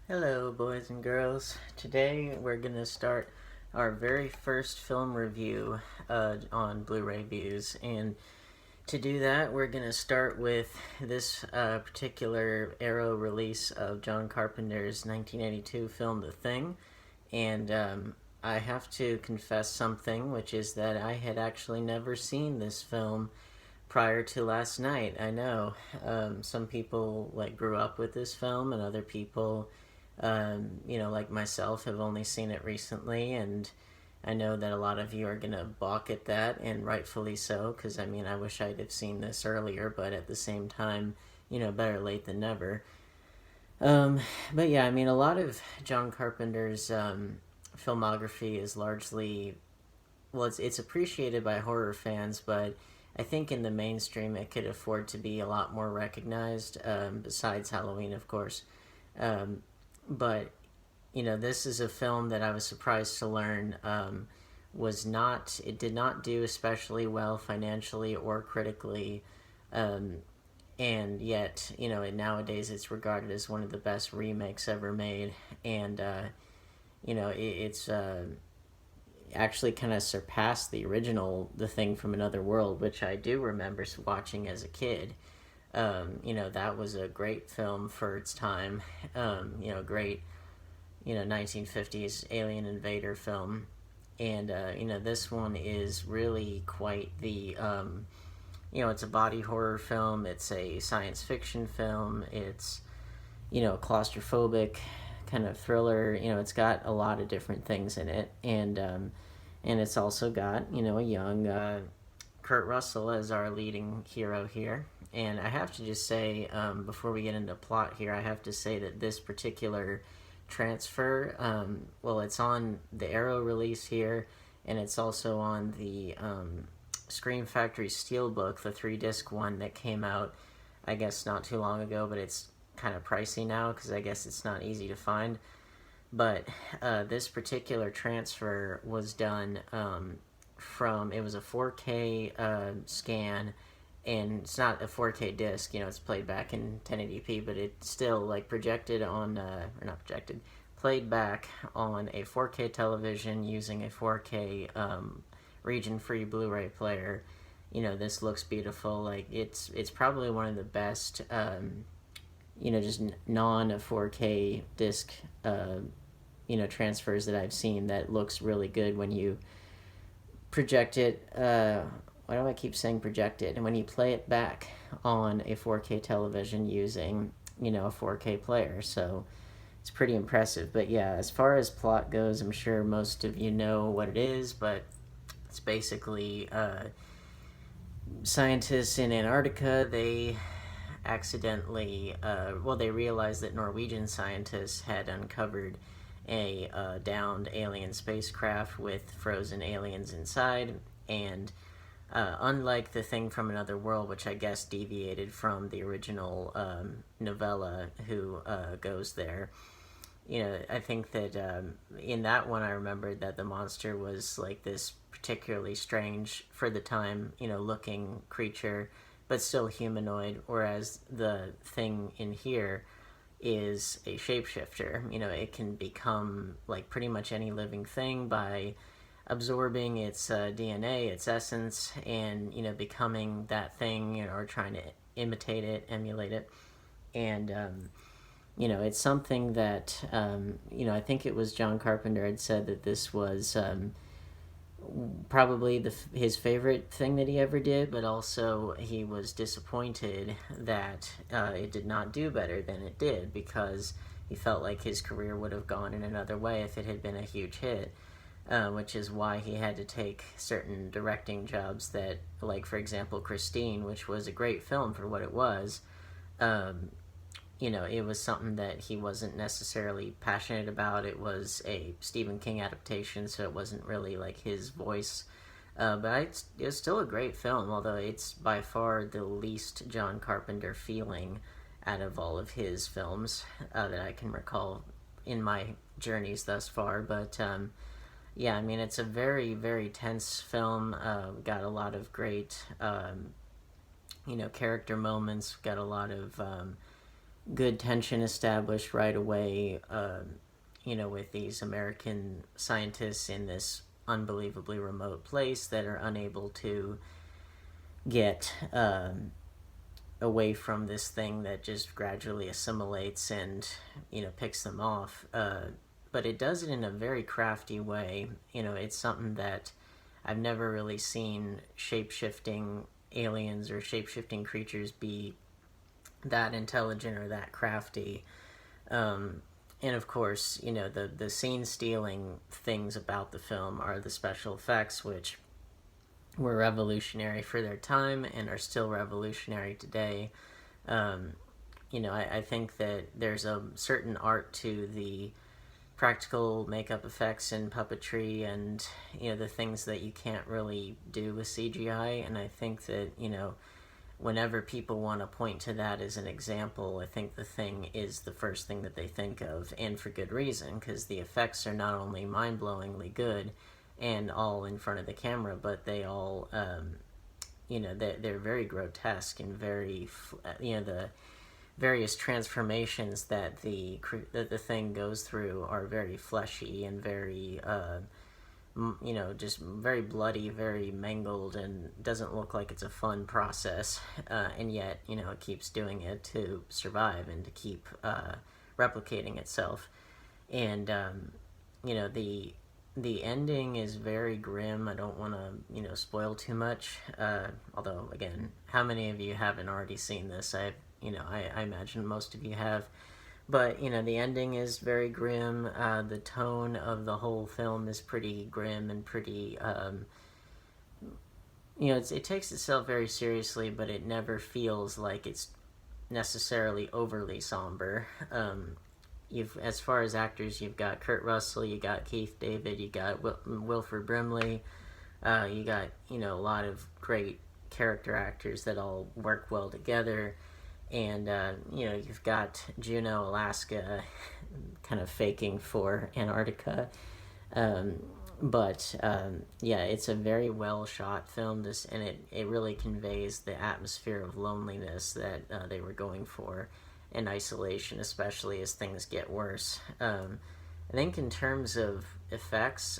Hello, boys and girls. Today we're going to start our very first film review on Blu-Rayviews, and to do that, we're going to start with this particular Arrow release of John Carpenter's 1982 film, The Thing. And I have to confess something, which is that I had actually never seen this film prior to last night. I know some people grew up with this film, and other people like myself, have only seen it recently, and I know that a lot of you are going to balk at that, and rightfully so, because I wish I'd have seen this earlier, but at the same time, better late than never. But yeah, a lot of John Carpenter's filmography is largely, well, it's appreciated by horror fans, but I think in the mainstream it could afford to be a lot more recognized, besides Halloween, of course. But this is a film that I was surprised to learn it did not do especially well financially or critically, and yet nowadays it's regarded as one of the best remakes ever made, and it's actually kind of surpassed the original The Thing from Another World, which I do remember watching as a kid. That was a great film for its time. Great, 1950s alien invader film. And, this one is really quite the, it's a body horror film. It's a science fiction film. It's, a claustrophobic kind of thriller. It's got a lot of different things in it. And it's also got, a young, Kurt Russell as our leading hero here. And I have to just say, before we get into plot here, I have to say that this particular transfer, it's on the Arrow release here, and it's also on the Scream Factory Steelbook, the 3-disc one that came out, I guess, not too long ago, but it's kind of pricey now, because I guess it's not easy to find. But this particular transfer was done it was a 4K scan, and it's not a 4K disc, it's played back in 1080p, but it's still projected on, or not projected, played back on a 4K television using a 4K region-free Blu-ray player. This looks beautiful. It's probably one of the best, just non-4K disc, transfers that I've seen that looks really good when you project it. Why do I keep saying projected? And when you play it back on a 4K television using, a 4K player. So it's pretty impressive. But yeah, as far as plot goes, I'm sure most of you know what it is, but it's basically scientists in Antarctica, they accidentally, they realized that Norwegian scientists had uncovered a downed alien spacecraft with frozen aliens inside, and unlike The Thing from Another World, which I guess deviated from the original novella Who Goes There, I think that in that one I remembered that the monster was this particularly strange for the time, looking creature, but still humanoid, whereas the thing in here is a shapeshifter. It can become pretty much any living thing by absorbing its DNA, its essence, and becoming that thing, or trying to imitate it, emulate it. And it's something that I think it was John Carpenter had said that this was probably his favorite thing that he ever did, but also he was disappointed that it did not do better than it did, because he felt like his career would have gone in another way if it had been a huge hit. Which is why he had to take certain directing jobs that, for example, Christine, which was a great film for what it was. It was something that he wasn't necessarily passionate about. It was a Stephen King adaptation, so it wasn't really his voice. But it was still a great film, although it's by far the least John Carpenter feeling out of all of his films that I can recall in my journeys thus far. But yeah, it's a very, very tense film. Got a lot of great, character moments. Got a lot of, good tension established right away, with these American scientists in this unbelievably remote place that are unable to get away from this thing that just gradually assimilates and, picks them off. But it does it in a very crafty way. It's something that I've never really seen shape-shifting aliens or shape-shifting creatures be that intelligent or that crafty. And of course, the scene-stealing things about the film are the special effects, which were revolutionary for their time and are still revolutionary today. I think that there's a certain art to the practical makeup effects and puppetry and, the things that you can't really do with CGI. And I think that, whenever people want to point to that as an example, I think The Thing is the first thing that they think of, and for good reason, because the effects are not only mind-blowingly good and all in front of the camera, but they all, they're very grotesque and very, the various transformations that the Thing goes through are very fleshy and very, just very bloody, very mangled, and doesn't look like it's a fun process. And yet, it keeps doing it to survive and to keep replicating itself. And, the ending is very grim. I don't want to, spoil too much. Although, again, how many of you haven't already seen this? I imagine most of you have. But, the ending is very grim. The tone of the whole film is pretty grim and pretty, it takes itself very seriously, but it never feels like it's necessarily overly somber. As far as actors, you've got Kurt Russell, you got Keith David, you got Wilford Brimley, you got, a lot of great character actors that all work well together. And, you've got Juneau, Alaska, kind of faking for Antarctica. It's a very well shot film, and it really conveys the atmosphere of loneliness that they were going for, and isolation, especially as things get worse. I think in terms of effects,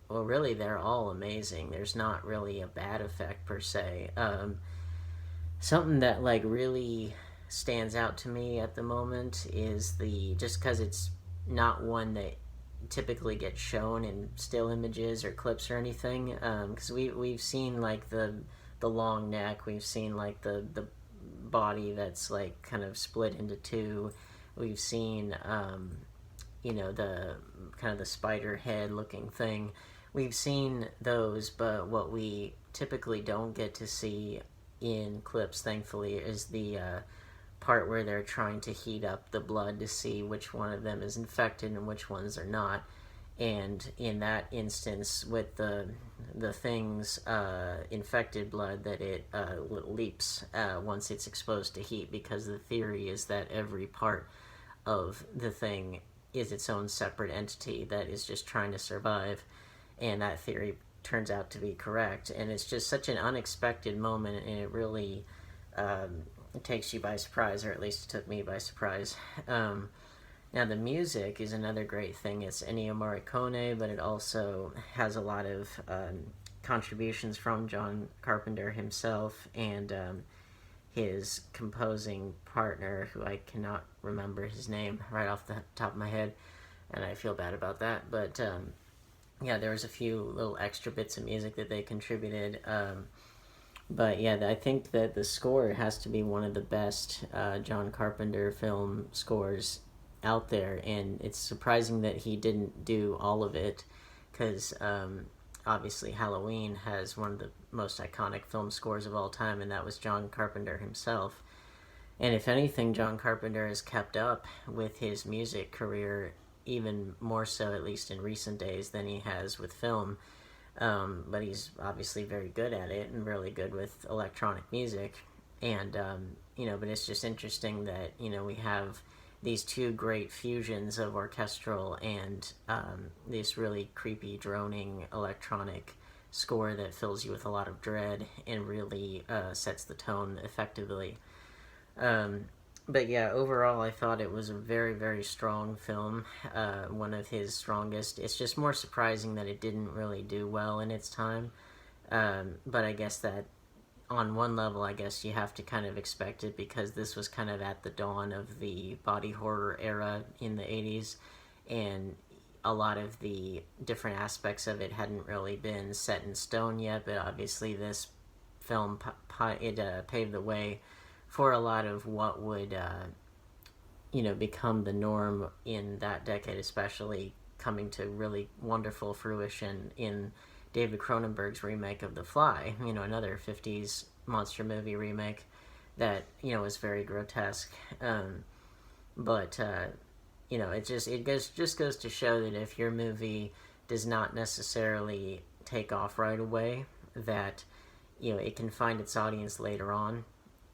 really they're all amazing. There's not really a bad effect per se. Something that really stands out to me at the moment is just because it's not one that typically gets shown in still images or clips or anything, because we've seen the long neck, we've seen the body that's kind of split into two, we've seen the kind of the spider head looking thing, we've seen those, but what we typically don't get to see in clips, thankfully, is the part where they're trying to heat up the blood to see which one of them is infected and which ones are not. And in that instance, with the Thing's infected blood, that it leaps once it's exposed to heat, because the theory is that every part of the Thing is its own separate entity that is just trying to survive, and that theory turns out to be correct. And it's just such an unexpected moment, and it really it takes you by surprise, or at least it took me by surprise. Now, the music is another great thing. It's Ennio Morricone, but it also has a lot of contributions from John Carpenter himself and his composing partner, who I cannot remember his name right off the top of my head, and I feel bad about that. But there was a few little extra bits of music that they contributed. I think that the score has to be one of the best John Carpenter film scores out there, and it's surprising that he didn't do all of it, because obviously Halloween has one of the most iconic film scores of all time, and that was John Carpenter himself. And if anything, John Carpenter has kept up with his music career even more so, at least in recent days, than he has with film. But he's obviously very good at it and really good with electronic music. And, but it's just interesting that, we have these two great fusions of orchestral and this really creepy, droning electronic score that fills you with a lot of dread and really sets the tone effectively. But yeah, overall, I thought it was a very, very strong film. One of his strongest. It's just more surprising that it didn't really do well in its time. But I guess that on one level, I guess you have to kind of expect it because this was kind of at the dawn of the body horror era in the 80s, and a lot of the different aspects of it hadn't really been set in stone yet, but obviously this film paved the way for a lot of what would become the norm in that decade, especially coming to really wonderful fruition in David Cronenberg's remake of The Fly, another 50s monster movie remake that, was very grotesque. But it goes to show that if your movie does not necessarily take off right away, that, it can find its audience later on.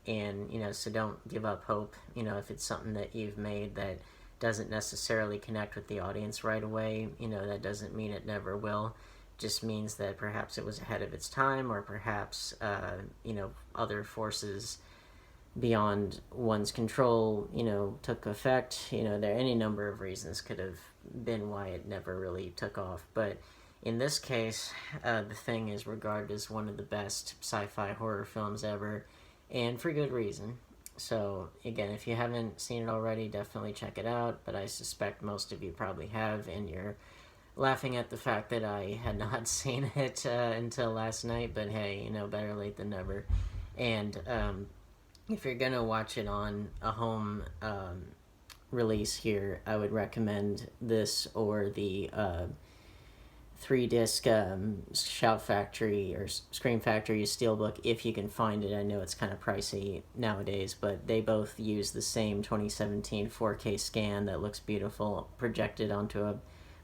And, so don't give up hope, if it's something that you've made that doesn't necessarily connect with the audience right away, that doesn't mean it never will. Just means that perhaps it was ahead of its time, or perhaps other forces beyond one's control took effect. There are any number of reasons could have been why it never really took off. But in this case, The Thing is regarded as one of the best sci-fi horror films ever, and for good reason. So again, if you haven't seen it already, definitely check it out. But I suspect most of you probably have, and you're laughing at the fact that I had not seen it until last night. But hey, better late than never. And if you're gonna watch it on a home release here, I would recommend this or the 3-disc Shout Factory or Scream Factory Steelbook, if you can find it. I know it's kind of pricey nowadays, but they both use the same 2017 4K scan that looks beautiful, projected onto a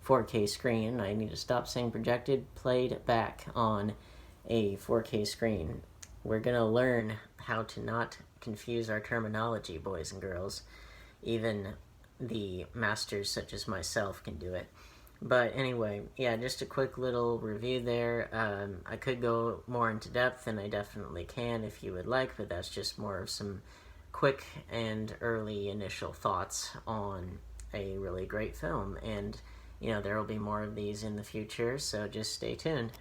4K screen. I need to stop saying projected, played back on a 4K screen. We're gonna learn how to not confuse our terminology, boys and girls. Even the masters such as myself can do it. But anyway, yeah, just a quick little review there. I could go more into depth, and I definitely can if you would like, but that's just more of some quick and early initial thoughts on a really great film. And, there will be more of these in the future, so just stay tuned.